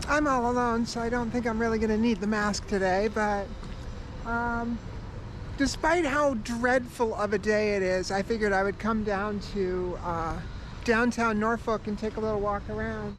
I'm all alone, so I don't think I'm really going to need the mask today, but despite how dreadful of a day it is, I figured I would come down to downtown Norfolk and take a little walk around.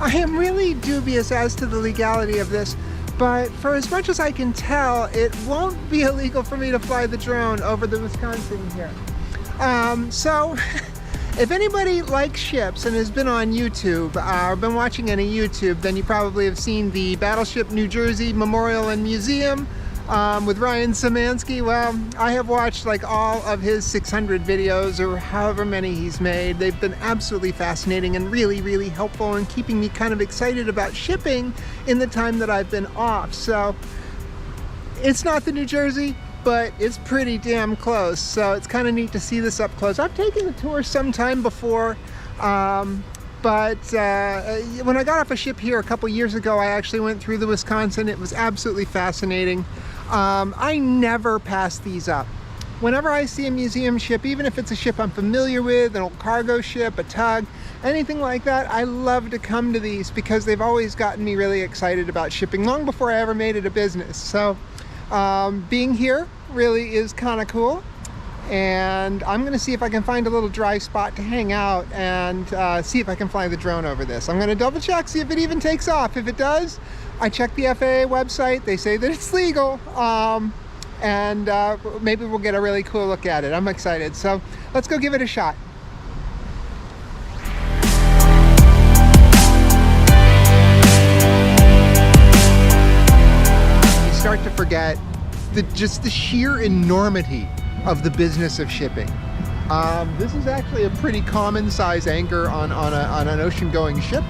I am really dubious as to the legality of this, but for as much as I can tell, it won't be illegal for me to fly the drone over the Wisconsin here. So if anybody likes ships and has been on YouTube or been watching any YouTube, then you probably have seen the Battleship New Jersey Memorial and Museum with Ryan Szymanski. Well, I have watched like all of his 600 videos or however many he's made. They've been absolutely fascinating and really, really helpful in keeping me kind of excited about shipping in the time that I've been off. So it's not the New Jersey, but it's pretty damn close. So it's kind of neat to see this up close. I've taken the tour sometime before, but when I got off a ship here a couple years ago, I actually went through the Wisconsin. It was absolutely fascinating. I never pass these up. Whenever I see a museum ship, even if it's a ship I'm familiar with, an old cargo ship, a tug, anything like that, I love to come to these because they've always gotten me really excited about shipping long before I ever made it a business. So being here really is kind of cool. And I'm going to see if I can find a little dry spot to hang out and see if I can fly the drone over this. I'm going to double check, see if it even takes off. If it does, I checked the FAA website. They say that it's legal. And maybe we'll get a really cool look at it. I'm excited. So let's go give it a shot. You start to forget just the sheer enormity of the business of shipping. This is actually a pretty common size anchor on an ocean-going ship,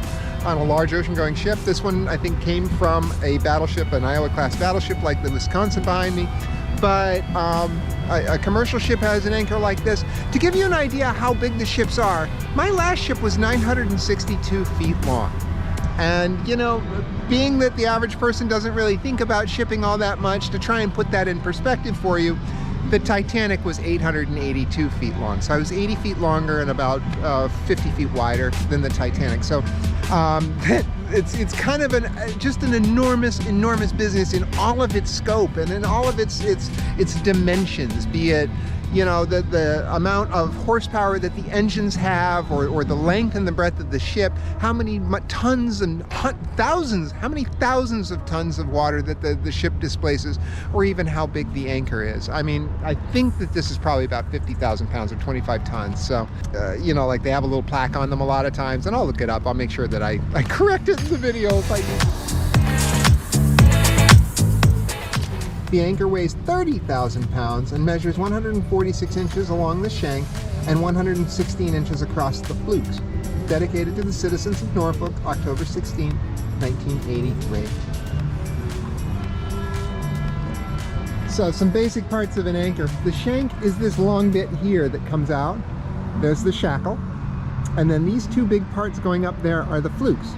on a large ocean-going ship. This one, I think, came from a battleship, an Iowa-class battleship like the Wisconsin behind me. But a commercial ship has an anchor like this. To give you an idea how big the ships are, my last ship was 962 feet long. And, you know, being that the average person doesn't really think about shipping all that much, to try and put that in perspective for you, the Titanic was 882 feet long. So I was 80 feet longer and about 50 feet wider than the Titanic. So it's kind of just an enormous business in all of its scope and in all of its dimensions, be it, you know, the amount of horsepower that the engines have, or the length and the breadth of the ship, how many tons and thousands, how many thousands of tons of water that the ship displaces, or even how big the anchor is. I mean, I think that this is probably about 50,000 pounds or 25 tons. So, you know, like they have a little plaque on them a lot of times, and I'll look it up. I'll make sure that I correct it in the video if I need to. The anchor weighs 30,000 pounds and measures 146 inches along the shank and 116 inches across the flukes. Dedicated to the citizens of Norfolk, October 16, 1983. So some basic parts of an anchor. The shank is this long bit here that comes out. There's the shackle. And then these two big parts going up there are the flukes.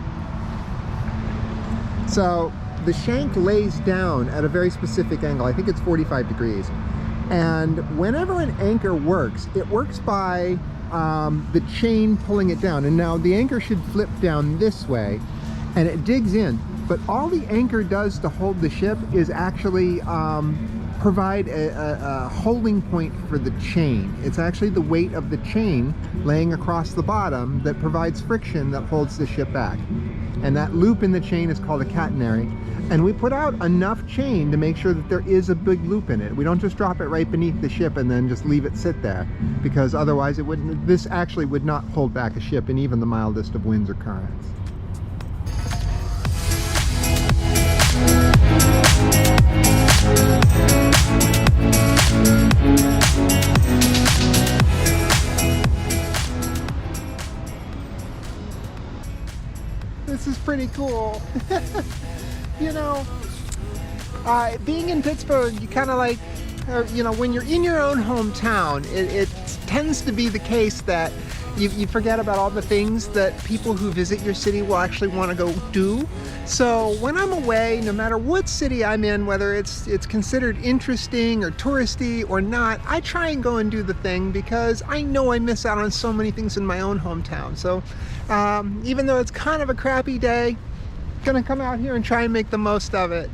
So the shank lays down at a very specific angle. I think it's 45 degrees. And whenever an anchor works, it works by the chain pulling it down. And now the anchor should flip down this way, and it digs in. But all the anchor does to hold the ship is actually provide a holding point for the chain. It's actually the weight of the chain laying across the bottom that provides friction that holds the ship back. And that loop in the chain is called a catenary. And we put out enough chain to make sure that there is a big loop in it. We don't just drop it right beneath the ship and then just leave it sit there, because otherwise it wouldn't. This actually would not hold back a ship in even the mildest of winds or currents. This is pretty cool. You know, being in Pittsburgh, you kind of like, you know, when you're in your own hometown, it tends to be the case that you forget about all the things that people who visit your city will actually want to go do. So when I'm away, no matter what city I'm in, whether it's considered interesting or touristy or not, I try and go and do the thing because I know I miss out on so many things in my own hometown. So even though it's kind of a crappy day, gonna come out here and try and make the most of it.